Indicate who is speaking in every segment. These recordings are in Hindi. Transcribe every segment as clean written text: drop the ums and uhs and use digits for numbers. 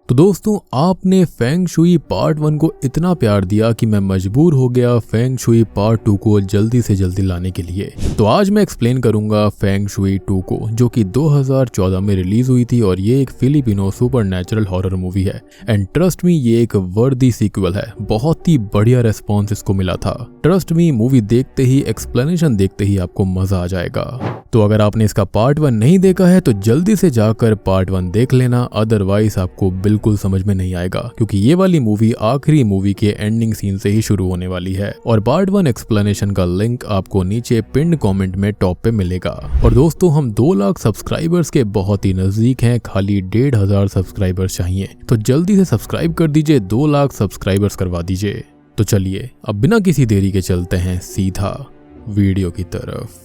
Speaker 1: तो दोस्तों, आपने फेंग शुई पार्ट 1 को इतना प्यार दिया कि मैं मजबूर हो गया फेंग शुई पार्ट 2 को जल्दी से जल्दी लाने के लिए। तो आज मैं एक्सप्लेन करूंगा फेंग शुई 2 को, जो कि 2014 में रिलीज हुई थी और ये एक फिलिपिनो सुपरनैचुरल हॉरर मूवी है। एंड ट्रस्ट मी, ये एक वर्दी सीक्वल है। बहुत ही बढ़िया रेस्पॉन्स इसको मिला था। ट्रस्ट मी, मूवी देखते ही, एक्सप्लेनेशन देखते ही आपको मजा आ जाएगा। तो अगर आपने इसका पार्ट 1 नहीं देखा है तो जल्दी से जाकर पार्ट 1 देख लेना, अदरवाइज आपको बिल्कुल समझ में नहीं आएगा, क्योंकि ये वाली मूवी आखिरी मूवी के एंडिंग सीन से ही शुरू होने वाली है। और पार्ट 1 एक्सप्लेनेशन का लिंक आपको नीचे पिन्ड कमेंट में टॉप पे मिलेगा। और दोस्तों, हम 2 लाख सब्सक्राइबर्स के बहुत ही नजदीक हैं, खाली 1,500 सब्सक्राइबर्स चाहिए। तो जल्दी से सब्सक्राइब कर दीजिए, 2 लाख सब्सक्राइबर्स करवा दीजिए। तो चलिए अब बिना किसी देरी के चलते हैं सीधा वीडियो की तरफ।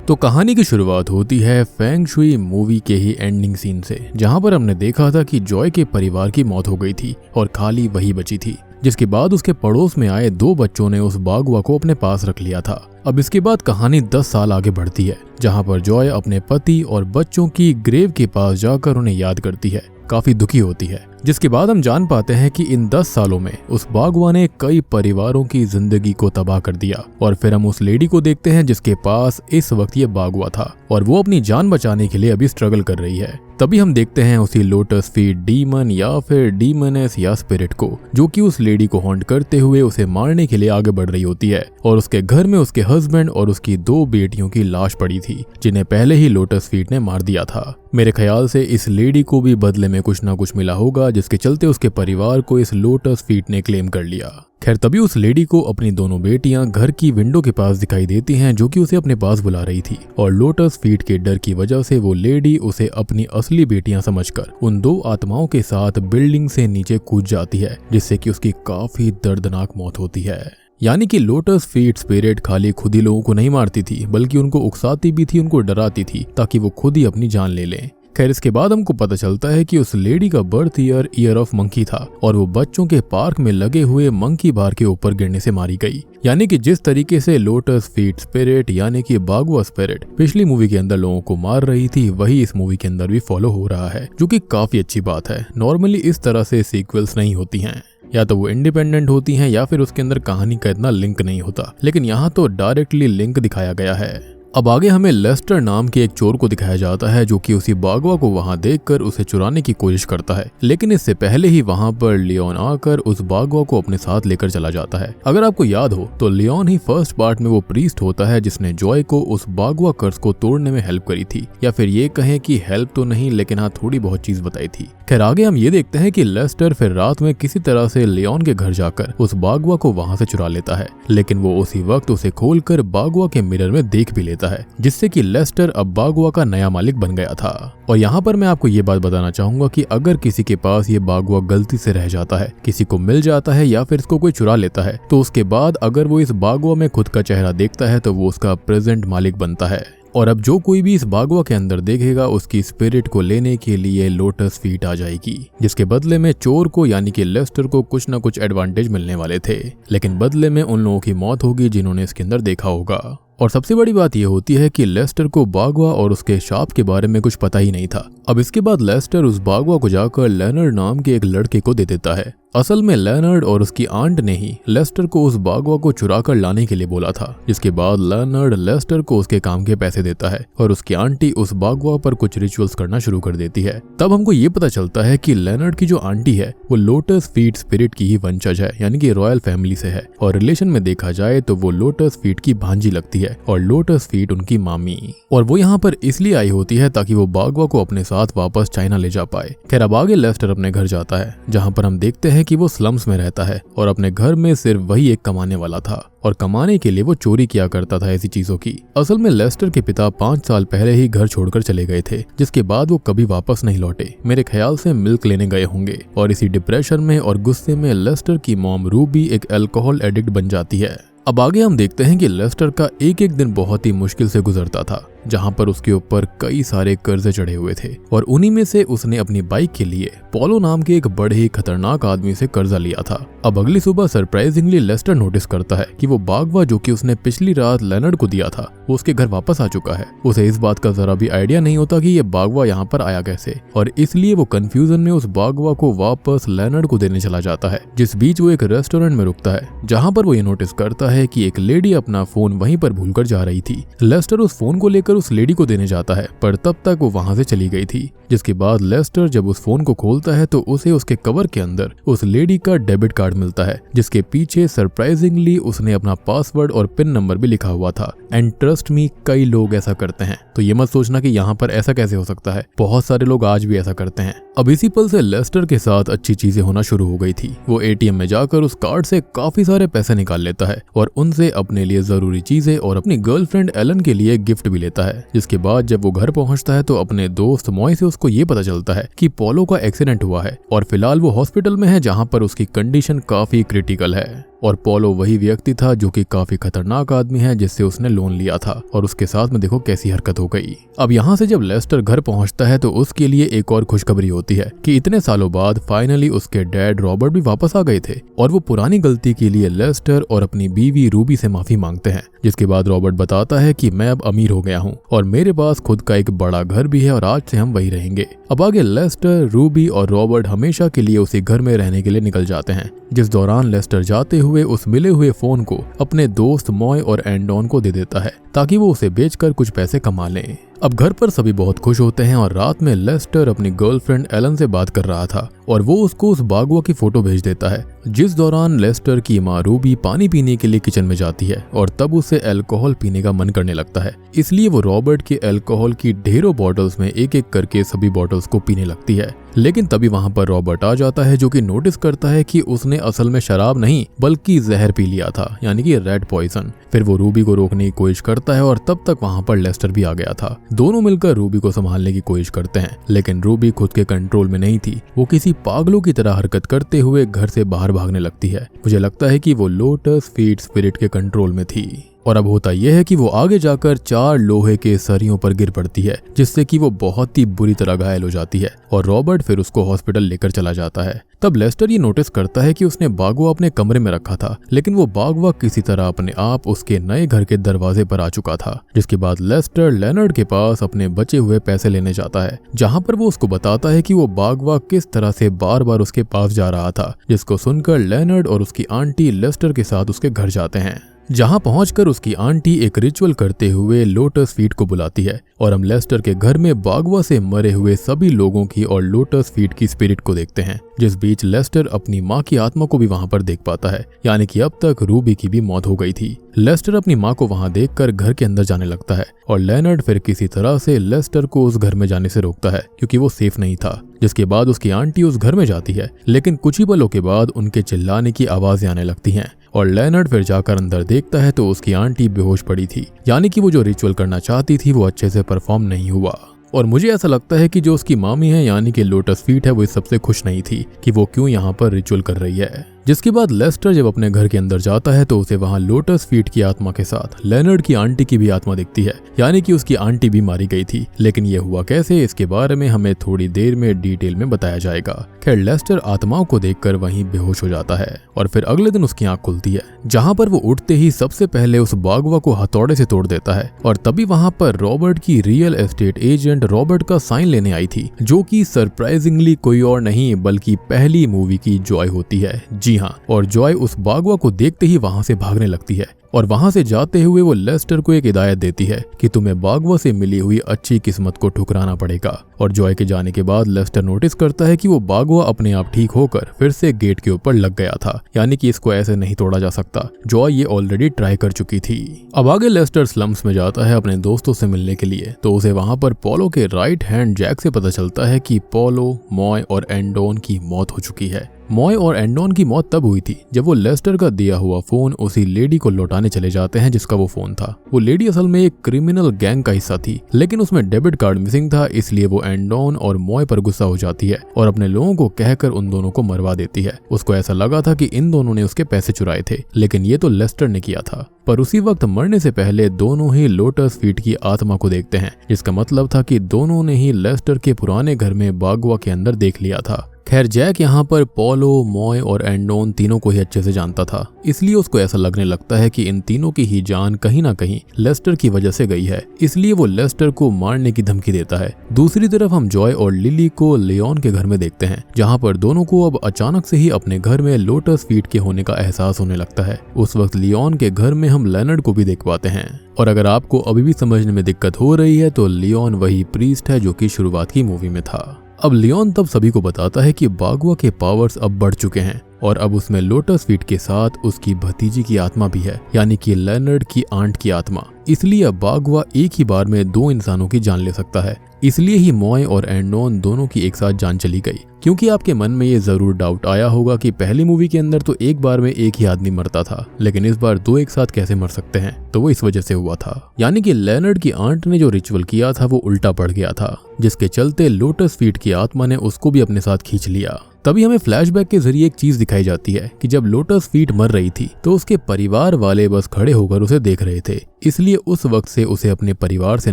Speaker 1: तो कहानी की शुरुआत होती है फेंग शुई मूवी के ही एंडिंग सीन से, जहां पर हमने देखा था कि जॉय के परिवार की मौत हो गई थी और खाली वही बची थी, जिसके बाद उसके पड़ोस में आए 2 बच्चों ने उस बागवा को अपने पास रख लिया था। अब इसके बाद कहानी 10 साल आगे बढ़ती है, जहां पर जॉय अपने पति और बच्चों की ग्रेव के पास जाकर उन्हें याद करती है, काफी दुखी होती है। जिसके बाद हम जान पाते हैं कि इन 10 सालों में उस बागवा ने कई परिवारों की जिंदगी को तबाह कर दिया। और फिर हम उस लेडी को देखते हैं जिसके पास इस वक्त ये बागवा था और वो अपनी जान बचाने के लिए अभी स्ट्रगल कर रही है। तभी हम देखते हैं उसी लोटस फीट डीमन या फिर डीमनेस या स्पिरिट को, जो कि उस लेडी को हॉन्ट करते हुए उसे मारने के लिए आगे बढ़ रही होती है। और उसके घर में उसके हस्बैंड और उसकी 2 बेटियों की लाश पड़ी थी, जिन्हें पहले ही लोटस फीट ने मार दिया था। मेरे ख्याल से इस लेडी को भी बदले में कुछ ना कुछ मिला होगा, जिसके चलते उसके परिवार को इस लोटस फीट ने क्लेम कर लिया। खैर, तभी उस लेडी को अपनी दोनों बेटियां घर की विंडो के पास दिखाई देती हैं, जो कि उसे अपने पास बुला रही थी। और लोटस फीट के डर की वजह से वो लेडी उसे अपनी असली बेटियां समझकर उन 2 आत्माओं के साथ बिल्डिंग से नीचे कूद जाती है, जिससे कि उसकी काफी दर्दनाक मौत होती है। यानी कि लोटस फीट स्पिरिट खाली खुद ही लोगों को नहीं मारती थी, बल्कि उनको उकसाती भी थी, उनको डराती थी, ताकि वो खुद ही अपनी जान ले लें। खैर, इसके बाद हमको पता चलता है कि उस लेडी का बर्थ ईयर ऑफ मंकी था और वो बच्चों के पार्क में लगे हुए मंकी बार के ऊपर गिरने से मारी गई। यानी कि जिस तरीके से लोटस फीट स्पिरिट यानी कि बागवा स्पिरिट पिछली मूवी के अंदर लोगों को मार रही थी, वही इस मूवी के अंदर भी फॉलो हो रहा है, जो कि काफी अच्छी बात है। नॉर्मली इस तरह से सीक्वल्स नहीं होती हैं, या तो वो इंडिपेंडेंट होती हैं या फिर उसके अंदर कहानी का इतना लिंक नहीं होता, लेकिन यहाँ तो डायरेक्टली लिंक दिखाया गया है। अब आगे हमें लेस्टर नाम के एक चोर को दिखाया जाता है, जो कि उसी बागवा को वहां देखकर उसे चुराने की कोशिश करता है। लेकिन इससे पहले ही वहां पर लियोन आकर उस बागवा को अपने साथ लेकर चला जाता है। अगर आपको याद हो तो लियोन ही फर्स्ट पार्ट में वो प्रीस्ट होता है जिसने जॉय को उस बागवा कर्स को तोड़ने में हेल्प करी थी, या फिर ये कहें कि हेल्प तो नहीं, लेकिन हाँ थोड़ी बहुत चीज बताई थी। खैर, आगे हम ये देखते हैं कि लेस्टर फिर रात में किसी तरह से लियोन के घर जाकर उस बागवा को वहां से चुरा लेता है, लेकिन वो उसी वक्त उसे खोलकर बागवा के मिरर में देख भी लेता है, जिससे कि लेस्टर अब बागवा का नया मालिक बन गया था। और यहाँ पर मैं आपको ये बात बताना चाहूंगा कि अगर किसी के पास ये बागवा गलती से रह जाता है, किसी को मिल जाता है या फिर इसको कोई चुरा लेता है, तो उसके बाद अगर वो इस बागवा में खुद का चेहरा देखता है तो वो उसका प्रेजेंट मालिक बनता है। और अब जो कोई भी इस बागवा के अंदर देखेगा, उसकी स्पिरिट को लेने के लिए लोटस फीट आ जाएगी, जिसके बदले में चोर को यानी कि लेस्टर को कुछ ना कुछ एडवांटेज मिलने वाले थे, लेकिन बदले में उन लोगों की मौत होगी जिन्होंने इसके अंदर देखा होगा। और सबसे बड़ी बात यह होती है कि लेस्टर को बागवा और उसके शाप के बारे में कुछ पता ही नहीं था। अब इसके बाद लेस्टर उस बागवा को जाकर लेनर्ड नाम के एक लड़के को दे देता है। असल में लेनर्ड और उसकी आंट ने ही लेस्टर को उस बागवा को चुरा कर लाने के लिए बोला था, जिसके बाद लेनर्ड लेस्टर को उसके काम के पैसे देता है और उसकी आंटी उस बागवा पर कुछ रिचुअल्स करना शुरू कर देती है। तब हमको ये पता चलता है कि लेनर्ड की जो आंटी है वो लोटस फीट स्पिरिट की ही वंशज है, यानी कि रॉयल फैमिली से है, और रिलेशन में देखा जाए तो वो लोटस फीट की भांजी लगती है और लोटस फीट उनकी मामी। और वो यहाँ पर इसलिए आई होती है ताकि वो बागवा को अपने साथ वापस चाइना ले जा पाए। खैर, अब आगे लेस्टर अपने घर जाता है, जहाँ पर हम देखते हैं कि वो स्लम्स में रहता है और अपने घर में सिर्फ वही एक कमाने वाला था, और कमाने के लिए वो चोरी किया करता था ऐसी चीजों की। असल में लेस्टर के पिता 5 साल पहले ही घर छोड़कर चले गए थे, जिसके बाद वो कभी वापस नहीं लौटे। मेरे ख्याल से मिल्क लेने गए होंगे, और इसी डिप्रेशन में और गुस्से में लेस्टर की मॉम रूबी एक अल्कोहल एडिक्ट बन जाती है। अब आगे हम देखते हैं कि लेस्टर का एक एक दिन बहुत ही मुश्किल से गुजरता था। जहाँ पर उसके ऊपर कई सारे कर्जे चढ़े हुए थे और उन्हीं में से उसने अपनी बाइक के लिए पोलो नाम के एक बड़े ही खतरनाक आदमी से कर्जा लिया था। अब अगली सुबह सरप्राइजिंगली लेस्टर नोटिस करता है कि वो बागवा जो कि उसने पिछली रात लेनर्ड को दिया था वो उसके घर वापस आ चुका है। उसे इस बात का जरा भी आइडिया नहीं होता कि ये बागवा यहाँ पर आया कैसे, और इसलिए वो कंफ्यूजन में उस बागवा को वापस लेनर्ड को देने चला जाता है। जिस बीच वो एक रेस्टोरेंट में रुकता है जहाँ पर वो ये नोटिस करता है कि एक लेडी अपना फोन वहीं पर भूलकर जा रही थी। लेस्टर उस फोन को लेकर उस लेडी को देने जाता है पर तब तक वो वहां से चली गई थी। जिसके बाद लेस्टर जब उस फोन को खोलता है तो उसे उसके कवर के अंदर उस लेडी का डेबिट कार्ड मिलता है जिसके पीछे सरप्राइजिंगली उसने अपना पासवर्ड और पिन नंबर भी लिखा हुआ था। एंड ट्रस्ट मी, कई लोग ऐसा करते हैं, तो ये मत सोचना कि यहाँ पर ऐसा कैसे हो सकता है, बहुत सारे लोग आज भी ऐसा करते हैं। अब इसी पल से लेस्टर के साथ अच्छी चीजें होना शुरू हो गई थी। वो एटीएम में जाकर उस कार्ड से काफी सारे पैसे निकाल लेता है और उनसे अपने लिए जरूरी चीजें और अपनी गर्लफ्रेंड एलन के लिए गिफ्ट भी लेता है। जिसके बाद जब वो घर पहुंचता है तो अपने दोस्त मॉय से उसको ये पता चलता है कि पोलो का एक्सीडेंट हुआ है और फिलहाल वो हॉस्पिटल में है जहां पर उसकी कंडीशन काफी क्रिटिकल है। और पोलो वही व्यक्ति था जो कि काफी खतरनाक आदमी है जिससे उसने लोन लिया था और उसके साथ में देखो कैसी हरकत हो गई। अब यहाँ से जब लेस्टर घर पहुंचता है तो उसके लिए एक और खुशखबरी होती है कि इतने सालों बाद फाइनली उसके डैड रॉबर्ट भी वापस आ गए थे और वो पुरानी गलती के लिए लेस्टर और अपनी बीवी रूबी से माफी मांगते हैं। जिसके बाद रॉबर्ट बताता है कि मैं अब अमीर हो गया हूँ और मेरे पास खुद का एक बड़ा घर भी है और आज से हम वही रहेंगे। अब आगे लेस्टर, रूबी और रॉबर्ट हमेशा के लिए उसी घर में रहने के लिए निकल जाते हैं, जिस दौरान लेस्टर जाते हुए उस मिले हुए फोन को अपने दोस्त मॉय और एंडोन को दे देता है ताकि वो उसे बेचकर कुछ पैसे कमा लें। अब घर पर सभी बहुत खुश होते हैं और रात में लेस्टर अपनी गर्लफ्रेंड एलन से बात कर रहा था और वो उसको उस बागवा की फोटो भेज देता है। जिस दौरान लेस्टर की माँ रूबी पानी पीने के लिए किचन में जाती है और तब उसे अल्कोहल पीने का मन करने लगता है, इसलिए वो रॉबर्ट के अल्कोहल की ढेरों बॉटल्स में एक एक करके सभी बॉटल्स को पीने लगती है। लेकिन तभी वहां पर रॉबर्ट आ जाता है जो कि नोटिस करता है कि उसने असल में शराब नहीं बल्कि जहर पी लिया था, यानी कि रेड पॉइजन। फिर वो रूबी को रोकने की कोशिश करता है और तब तक वहां पर लेस्टर भी आ गया था। दोनों मिलकर रूबी को संभालने की कोशिश करते हैं लेकिन रूबी खुद के कंट्रोल में नहीं थी। वो किसी पागलों की तरह हरकत करते हुए घर से बाहर भागने लगती है। मुझे लगता है कि वो लोटस फीट स्पिरिट के कंट्रोल में थी। और अब होता यह है कि वो आगे जाकर 4 लोहे के सरियों पर गिर पड़ती है जिससे कि वो बहुत ही बुरी तरह घायल हो जाती है और रॉबर्ट फिर उसको हॉस्पिटल लेकर चला जाता है। तब लेस्टर ये नोटिस करता है कि उसने बागवा अपने कमरे में रखा था लेकिन वो बागवा किसी तरह अपने आप उसके नए घर के दरवाजे पर आ चुका था। जिसके बाद लेस्टर लेनर्ड के पास अपने बचे हुए पैसे लेने जाता है जहां पर वो उसको बताता है कि वो बागवा किस तरह से बार बार उसके पास जा रहा था, जिसको सुनकर लेनर्ड और उसकी आंटी लेस्टर के साथ उसके घर जाते हैं। जहां पहुंचकर उसकी आंटी एक रिचुअल करते हुए लोटस फीट को बुलाती है और हम लेस्टर के घर में बागवा से मरे हुए सभी लोगों की और लोटस फीट की स्पिरिट को देखते हैं। जिस बीच लेस्टर अपनी माँ की आत्मा को भी वहां पर देख पाता है, यानी कि अब तक रूबी की भी मौत हो गई थी। लेस्टर अपनी माँ को वहां देखकर घर के अंदर जाने लगता है और लेनर्ड फिर किसी तरह से लेस्टर को उस घर में जाने से रोकता है क्योंकि वो सेफ नहीं था। जिसके बाद उसकी आंटी उस घर में जाती है लेकिन कुछ ही पलों के बाद उनके चिल्लाने की आवाजें आने लगती हैं और लेनर्ड फिर जाकर अंदर देखता है तो उसकी आंटी बेहोश पड़ी थी, यानी कि वो जो रिचुअल करना चाहती थी वो अच्छे से परफॉर्म नहीं हुआ। और मुझे ऐसा लगता है कि जो उसकी मामी है यानी कि लोटस फीट है वो इस सबसे खुश नहीं थी कि वो क्यों यहाँ पर रिचुअल कर रही है। जिसके बाद लेस्टर जब अपने घर के अंदर जाता है तो उसे वहां लोटस फीट की आत्मा के साथ लेनर्ड की आंटी की भी आत्मा दिखती है, यानी कि उसकी आंटी भी मारी गई थी। लेकिन ये हुआ कैसे, इसके बारे में हमें थोड़ी देर में डिटेल में बताया जाएगा। खैर लेस्टर आत्माओं को देखकर वहीं बेहोश हो जाता है और फिर अगले दिन उसकी आंख खुलती है जहां पर वो उठते ही सबसे पहले उस बागवा को हथौड़े से तोड़ देता है और तभी वहां पर रॉबर्ट की रियल एस्टेट एजेंट रॉबर्ट का साइन लेने आई थी, जो कि सरप्राइजिंगली कोई और नहीं बल्कि पहली मूवी की जॉय होती है। जी हाँ, और जॉय उस बागवा को देखते ही वहां से भागने लगती है और वहां से जाते हुए वो लेस्टर को एक हिदायत देती है कि तुम्हें बागवा से मिली हुई अच्छी किस्मत को ठुकराना पड़ेगा। और जॉय के जाने के बाद लेस्टर नोटिस करता है कि वो बागवा अपने आप ठीक होकर फिर से गेट के ऊपर लग गया था, यानी कि इसको ऐसे नहीं तोड़ा जा सकता। जॉय ये ऑलरेडी ट्राई कर चुकी थी। अब आगे लेस्टर स्लम्स में जाता है अपने दोस्तों से मिलने के लिए, तो उसे वहां पर पोलो के राइट हैंड जैक से पता चलता है कि पोलो, मॉय और एंडोन की मौत हो चुकी है। मॉय और एंडोन की मौत तब हुई थी जब वो लेस्टर का दिया हुआ फोन उसी लेडी को लौटाने चले जाते हैं जिसका वो फोन था। वो लेडी असल में एक क्रिमिनल गैंग का हिस्सा थी, लेकिन उसमें डेबिट कार्ड मिसिंग था, इसलिए वो एंडोन और मॉय पर गुस्सा हो जाती है और अपने लोगों को कहकर उन दोनों को मरवा देती है। उसको ऐसा लगा था कि इन दोनों ने उसके पैसे चुराए थे, लेकिन ये तो लेस्टर ने किया था। पर उसी वक्त मरने से पहले दोनों ही लोटस फीट की आत्मा को देखते हैं, जिसका मतलब था कि दोनों ने ही लेस्टर के पुराने घर में बागवा के अंदर देख लिया था। खैर जैक यहाँ पर पोलो, मॉय और एंडोन तीनों को ही अच्छे से जानता था, इसलिए उसको ऐसा लगने लगता है कि इन तीनों की ही जान कहीं ना कहीं लेस्टर की वजह से गई है, इसलिए वो लेस्टर को मारने की धमकी देता है। दूसरी तरफ हम जॉय और लिली को लियोन के घर में देखते हैं, जहाँ पर दोनों को अब अचानक से ही अपने घर में लोटस फीट के होने का एहसास होने लगता है। उस वक्त लियोन के घर में हम लेनर्ड को भी देख पाते हैं। और अगर आपको अभी भी समझने में दिक्कत हो रही है तो लियोन वही प्रीस्ट है जो कि शुरुआत की मूवी में था। अब लियोन तब सभी को बताता है कि बागवा के पावर्स अब बढ़ चुके हैं और अब उसमें लोटस फीट के साथ उसकी भतीजी की आत्मा भी है, यानी कि लेनर्ड की आंट की आत्मा। इसलिए अब बागवा एक ही बार में 2 इंसानों की जान ले सकता है। इसलिए ही मॉय और एंडोन दोनों की एक साथ जान चली गई। क्योंकि आपके मन में ये जरूर डाउट आया होगा कि पहली मूवी के अंदर तो एक बार में एक ही आदमी मरता था, लेकिन इस बार 2 एक साथ कैसे मर सकते हैं? तो वो इस वजह से हुआ था, यानी कि लेनर्ड की आंट ने जो रिचुअल किया था वो उल्टा पड़ गया था, जिसके चलते लोटस फीट की आत्मा ने उसको भी अपने साथ खींच लिया। तभी हमें फ्लैशबैक के जरिए एक चीज दिखाई जाती है कि जब लोटस फीट मर रही थी तो उसके परिवार वाले बस खड़े होकर उसे देख रहे थे, इसलिए उस वक्त से उसे अपने परिवार से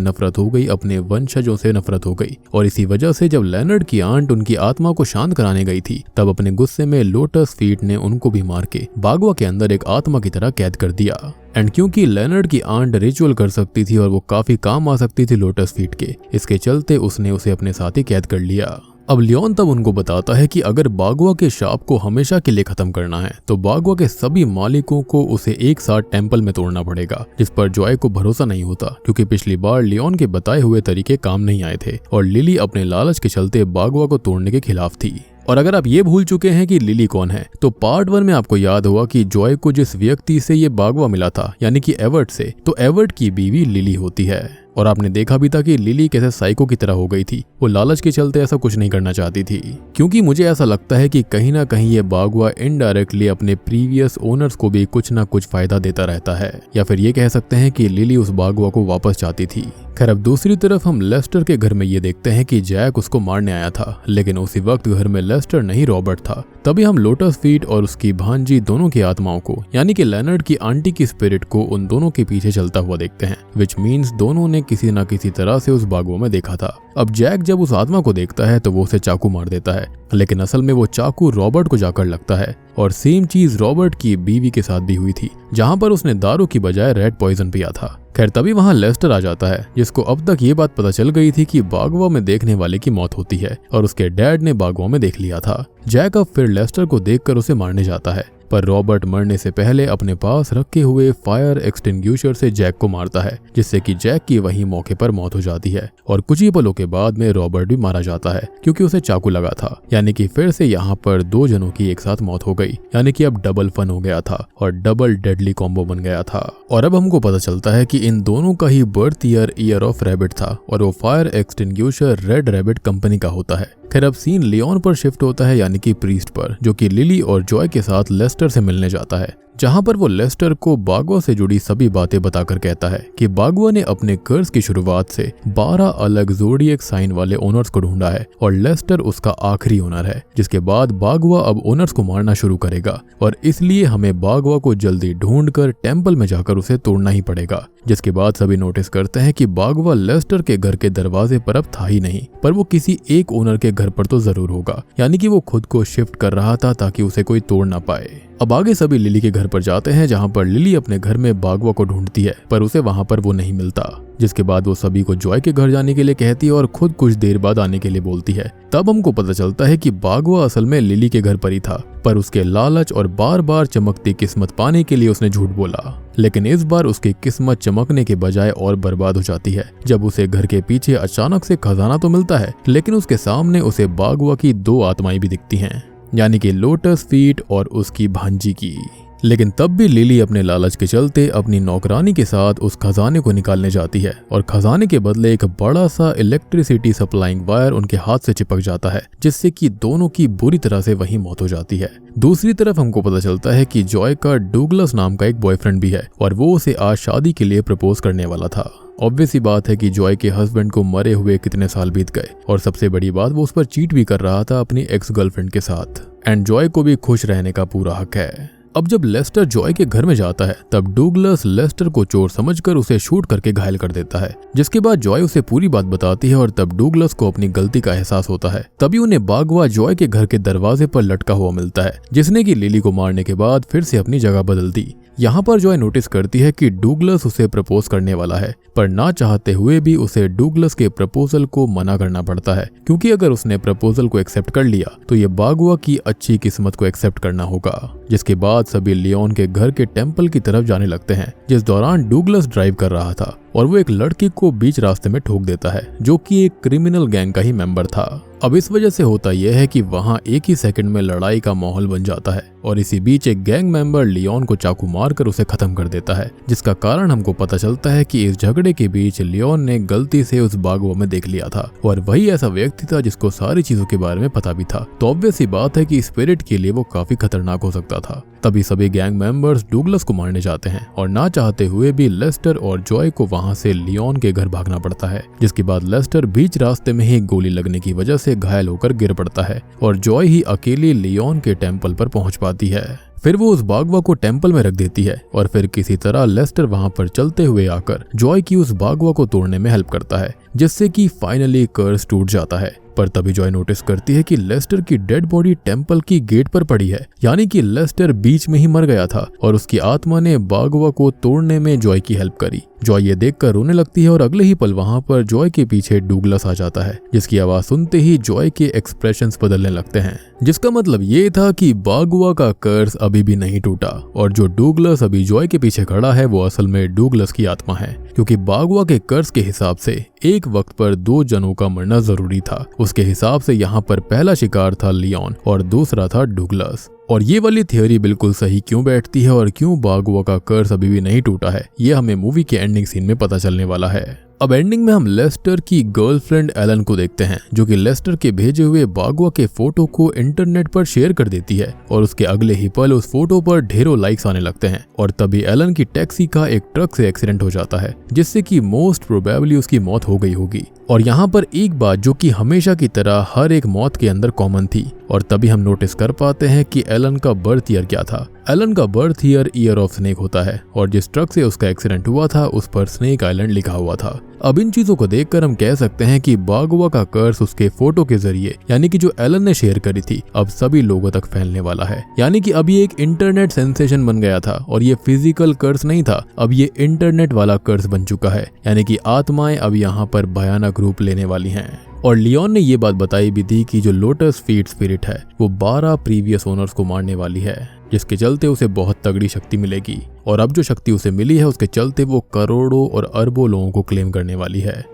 Speaker 1: नफरत हो गई, अपने वंशजों से नफरत हो गई। और इसी वजह से जब लेनर्ड की आंट उनकी आत्मा को शांत कराने गई थी, तब अपने गुस्से में लोटस फीट ने उनको भी मार के बागवा के अंदर एक आत्मा की तरह कैद कर दिया। एंड क्योंकि लेनर्ड की आंट रिचुअल कर सकती थी और वो काफी काम आ सकती थी लोटस फीट के, इसके चलते उसने उसे अपने साथ ही कैद कर लिया। अब लियोन तब उनको बताता है कि अगर बागवा के शाप को हमेशा के लिए खत्म करना है तो बागवा के सभी मालिकों को उसे एक साथ टेंपल में तोड़ना पड़ेगा, जिस पर जॉय को भरोसा नहीं होता क्योंकि पिछली बार लियोन के बताए हुए तरीके काम नहीं आए थे और लिली अपने लालच के चलते बागवा को तोड़ने के खिलाफ थी। और अगर आप ये भूल चुके हैं कि लिली कौन है, तो पार्ट 1 में आपको याद होगा कि जॉय को जिस व्यक्ति से ये बागवा मिला था, यानी कि एवर्ट से, तो एवर्ट की बीवी लिली होती है। और आपने देखा भी था कि लिली कैसे साइको की तरह हो गई थी। वो लालच के चलते ऐसा कुछ नहीं करना चाहती थी। क्योंकि मुझे ऐसा लगता है कि कहीं ना कहीं ये बागवा इनडायरेक्टली अपने प्रीवियस ओनर्स को भी कुछ ना कुछ फायदा देता रहता है, या फिर ये कह सकते हैं कि लिली उस बागवा को वापस चाहती थी। खैर अब दूसरी तरफ हम लेस्टर के घर में ये देखते हैं कि जैक उसको मारने आया था, लेकिन उसी वक्त घर में लेस्टर नहीं रॉबर्ट था। तभी हम लोटस फीट और उसकी भांजी दोनों की आत्माओं को, यानी कि लेनर्ड की आंटी की स्पिरिट को उन दोनों के पीछे चलता हुआ देखते हैं, विच मीन्स दोनों ने किसी न किसी तरह से उस बागवा में देखा था। अब जैक जब उस आत्मा को देखता है तो वो उसे चाकू मार देता है, लेकिन असल में वो चाकू रॉबर्ट को जाकर लगता है। और सेम चीज रॉबर्ट की बीवी के साथ भी हुई थी, जहां पर उसने दारू की बजाय रेड पॉइजन पिया था। खैर तभी वहां लेस्टर आ जाता है, जिसको अब तक ये बात पता चल गई थी कि बागवा में देखने वाले की मौत होती है और उसके डैड ने बागवा में देख लिया था। जैक अब फिर लेस्टर को देखकर उसे मारने जाता है, पर रॉबर्ट मरने से पहले अपने पास रखे हुए फायर एक्सटिंग्विशर से जैक को मारता है, जिससे कि जैक की वहीं मौके पर मौत हो जाती है। और कुछ ही पलों के बाद में रॉबर्ट भी मारा जाता है क्योंकि उसे चाकू लगा था। यानी कि फिर से यहाँ पर 2 जनों की एक साथ मौत हो गई, यानी कि अब डबल फन हो गया था और डबल डेडली कॉम्बो बन गया था। और अब हमको पता चलता है कि इन दोनों का ही बर्थ ईयर ऑफ रैबिट था और वो fire extinguisher red rabbit company का होता है। खैर अब सीन लियोन पर शिफ्ट होता है, यानी कि प्रीस्ट पर, जो कि लिली और जॉय के साथ लेस्टर से मिलने जाता है, जहां पर वो लेस्टर को बागवा से जुड़ी सभी बातें बताकर कहता है कि बागवा ने अपने कर्ज की शुरुआत से 12 अलग ज़ोडिएक साइन वाले ओनर्स को ढूंढा है और लेस्टर उसका आखिरी ओनर है, जिसके बाद बागवा अब ओनर्स को मारना शुरू करेगा और इसलिए हमें बागवा को जल्दी ढूंढकर टेंपल में जाकर उसे तोड़ना ही पड़ेगा। जिसके बाद सभी नोटिस करते हैं कि बागवा लेस्टर के घर के दरवाजे पर अब था ही नहीं, पर वो किसी एक ओनर के घर पर तो जरूर होगा, यानी कि वो खुद को शिफ्ट कर रहा था ताकि उसे कोई तोड़ ना पाए। अब आगे सभी लिली के घर पर जाते हैं, जहां पर लिली अपने घर में बागवा को ढूंढती है, पर उसे वहां पर वो नहीं मिलता। जिसके बाद वो सभी को जॉय के घर जाने के लिए कहती है और खुद कुछ देर बाद आने के लिए बोलती है। तब हमको पता चलता है कि बागवा असल में लिली के घर पर ही था, पर उसके लालच और बार बार चमकती किस्मत पाने के लिए उसने झूठ बोला। लेकिन इस बार उसकी किस्मत चमकने के बजाय और बर्बाद हो जाती है, जब उसे घर के पीछे अचानक से खजाना तो मिलता है, लेकिन उसके सामने उसे बागवा की 2 आत्माएं भी दिखती हैं, यानी कि लोटस फीट और उसकी भांजी की। लेकिन तब भी लिली अपने लालच के चलते अपनी नौकरानी के साथ उस खजाने को निकालने जाती है और खजाने के बदले एक बड़ा सा इलेक्ट्रिसिटी सप्लाइंग वायर उनके हाथ से चिपक जाता है, जिससे कि दोनों की बुरी तरह से वहीं मौत हो जाती है। दूसरी तरफ हमको पता चलता है कि जॉय का डुगलस नाम का एक बॉयफ्रेंड भी है और वो उसे आज शादी के लिए प्रपोज करने वाला था। ऑब्वियस ही बात है कि जॉय के हस्बैंड को मरे हुए कितने साल बीत गए और सबसे बड़ी बात वो उस पर चीट भी कर रहा था अपनी एक्स गर्लफ्रेंड के साथ। एंड जॉय को भी खुश रहने का पूरा हक है। अब जब लेस्टर जॉय के घर में जाता है तब डुगलस लेस्टर को चोर समझकर उसे शूट करके घायल कर देता है, जिसके बाद जॉय उसे पूरी बात बताती है और तब डुगलस को अपनी गलती का एहसास होता है। तभी उन्हें बागवा जॉय के घर के दरवाजे पर लटका हुआ मिलता है, जिसने कि लिली को मारने के बाद फिर से अपनी जगह बदल दी। यहाँ पर जॉय नोटिस करती है कि डुगलस उसे प्रपोज करने वाला है, पर ना चाहते हुए भी उसे डुगलस के प्रपोजल को मना करना पड़ता है, क्योंकि अगर उसने प्रपोजल को एक्सेप्ट कर लिया तो ये बागवा की अच्छी किस्मत को एक्सेप्ट करना होगा। जिसके बाद सभी लियोन के घर के टेम्पल की तरफ जाने लगते हैं, जिस दौरान डुगलस ड्राइव कर रहा था और वो एक लड़की को बीच रास्ते में ठोक देता है, जो कि एक क्रिमिनल गैंग का ही मेंबर था। अब इस वजह से होता यह है कि वहां एक ही सेकंड में लड़ाई का माहौल बन जाता है और इसी बीच एक गैंग मेंबर लियोन को चाकू मारकर उसे खत्म कर देता है, जिसका कारण हमको पता चलता है कि इस झगड़े के बीच लियोन ने गलती से उस बागवा में देख लिया था और वही ऐसा व्यक्ति था जिसको सारी चीजों के बारे में पता भी था। तो ऑब्वियस सी बात है कि स्पिरिट के लिए वो काफी खतरनाक हो सकता था। तभी सभी गैंग मेंबर्स डुगलस को मारने जाते हैं और ना चाहते हुए भी लेस्टर और जॉय को वहां से लियोन के घर भागना पड़ता है, जिसके बाद लेस्टर बीच रास्ते में ही गोली लगने की वजह से घायल होकर गिर पड़ता है और जॉय ही अकेली लियोन के टेम्पल पर पहुंच पाती है। फिर वो उस बागवा को टेम्पल में रख देती है और फिर किसी तरह लेस्टर वहां पर चलते हुए आकर जॉय की उस बागवा को तोड़ने में हेल्प करता है, जिससे कि फाइनली कर्स टूट जाता है। पर तभी जॉय नोटिस करती है कि लेस्टर की डेड बॉडी टेम्पल की गेट पर पड़ी है, यानी कि लेस्टर बीच में ही मर गया था और उसकी आत्मा ने बागवा को तोड़ने में जॉय की हेल्प करी। जॉय ये देखकर रोने लगती है और अगले ही पल वहां पर जॉय के पीछे डुगलस आ जाता है, जिसकी आवाज सुनते ही जॉय के एक्सप्रेशंस बदलने लगते हैं, जिसका मतलब ये था कि बागवा का कर्स अभी भी नहीं टूटा और जो डुगलस अभी जॉय के पीछे खड़ा है वो असल में डुगलस की आत्मा है, क्योंकि बागवा के कर्स के हिसाब से एक वक्त पर 2 जनों का मरना जरूरी था। उसके हिसाब से यहाँ पर पहला शिकार था लियोन और दूसरा था डुगलस। और ये वाली थियोरी बिल्कुल सही क्यों बैठती है और क्यों बागवा का कर्स अभी भी नहीं टूटा है, ये हमें मूवी के एंडिंग सीन में पता चलने वाला है। अब एंडिंग में हम लेस्टर की गर्लफ्रेंड एलन को देखते हैं, जो कि लेस्टर के भेजे हुए बागवा के फोटो को इंटरनेट पर शेयर कर देती है और उसके अगले ही पल उस फोटो पर ढेरों लाइक्स आने लगते हैं और तभी एलन की टैक्सी का एक ट्रक से एक्सीडेंट हो जाता है, जिससे कि मोस्ट प्रोबेबली उसकी मौत हो गई होगी। और यहाँ पर एक बात जो कि हमेशा की तरह हर एक मौत के अंदर कॉमन थी, और तभी हम नोटिस कर पाते हैं कि एलन का बर्थ ईयर क्या था। एलन का बर्थ ईयर ऑफ स्नेक होता है और जिस ट्रक से उसका एक्सीडेंट हुआ था उस पर स्नेक आइलैंड लिखा हुआ था। अब इन चीजों को देखकर हम कह सकते हैं कि बागवा का कर्स उसके फोटो के जरिए, यानी कि जो एलन ने शेयर करी थी, अब सभी लोगों तक फैलने वाला है। यानी कि अब ये एक इंटरनेट सेंसेशन बन गया था और ये फिजिकल कर्स नहीं था, अब ये इंटरनेट वाला कर्स बन चुका है। यानी कि आत्माएं अब यहाँ पर भयानक रूप लेने वाली हैं। और लियोन ने ये बात बताई भी थी कि जो लोटस फीट स्पिरिट है वो 12 प्रीवियस ओनर्स को मारने वाली है, जिसके चलते उसे बहुत तगड़ी शक्ति मिलेगी और अब जो शक्ति उसे मिली है उसके चलते वो करोड़ों और अरबों लोगों को क्लेम करने वाली है।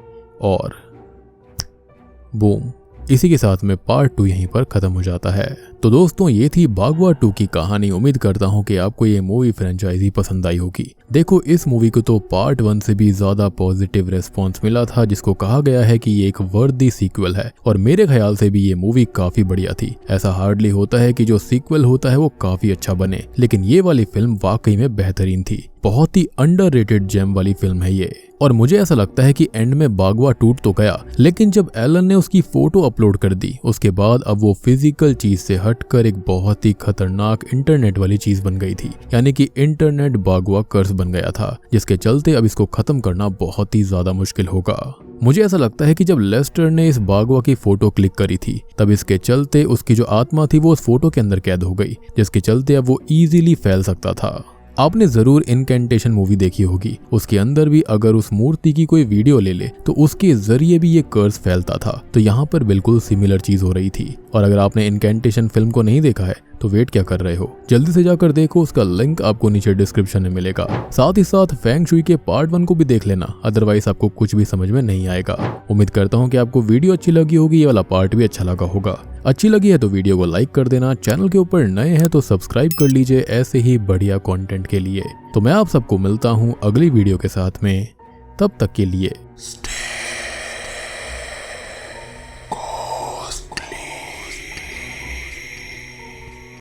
Speaker 1: और बूम, इसी के साथ में पार्ट 2 यहीं पर खत्म हो जाता है। तो दोस्तों ये थी बागवा 2 की कहानी। उम्मीद करता हूँ कि आपको ये मूवी फ्रेंचाइजी पसंद आई होगी। देखो, इस मूवी को तो पार्ट 1 से भी ज्यादा पॉजिटिव रेस्पॉन्स मिला था, जिसको कहा गया है कि ये एक वर्दी सीक्वल है और मेरे ख्याल से भी ये मूवी काफी बढ़िया थी। ऐसा हार्डली होता है कि जो सीक्वल होता है वो काफी अच्छा बने, लेकिन ये वाली फिल्म वाकई में बेहतरीन थी। बहुत ही अंडररेटेड जेम वाली फिल्म है ये। और मुझे ऐसा लगता है कि एंड में बागवा टूट तो गया, लेकिन जब एलन ने उसकी फोटो अपलोड कर दी उसके बाद अब वो फिजिकल चीज से हटकर एक बहुत ही खतरनाक इंटरनेट वाली चीज बन गई थी। यानी कि इंटरनेट बागवा कर्स बन गया था, जिसके चलते अब इसको खत्म करना बहुत ही ज्यादा मुश्किल होगा। मुझे ऐसा लगता है कि जब लेस्टर ने इस बागवा की फोटो क्लिक करी थी तब इसके चलते उसकी जो आत्मा थी वो उस फोटो के अंदर कैद हो गई, जिसके चलते अब वो इजीली फैल सकता था। आपने जरूर इनकैंटेशन मूवी देखी होगी, उसके अंदर भी अगर उस मूर्ति की कोई वीडियो ले ले तो उसके जरिए भी ये कर्स फैलता था। तो यहाँ पर बिल्कुल सिमिलर चीज हो रही थी और अगर आपने इनकैंटेशन फिल्म को नहीं देखा है तो वेट क्या कर रहे हो, जल्दी से जाकर देखो, उसका लिंक आपको नीचे डिस्क्रिप्शन में मिलेगा। साथ ही साथ फेंग शुई के पार्ट 1 को भी देख लेना, अदरवाइज आपको कुछ भी समझ में नहीं आएगा। उम्मीद करता हूँ कि आपको वीडियो अच्छी लगी होगी, ये वाला पार्ट भी अच्छा लगा होगा। अच्छी लगी है तो वीडियो को लाइक कर देना, चैनल के ऊपर नए हैं तो सब्सक्राइब कर लीजिए ऐसे ही बढ़िया कंटेंट के लिए। तो मैं आप सबको मिलता हूँ अगली वीडियो के साथ में, तब तक के लिए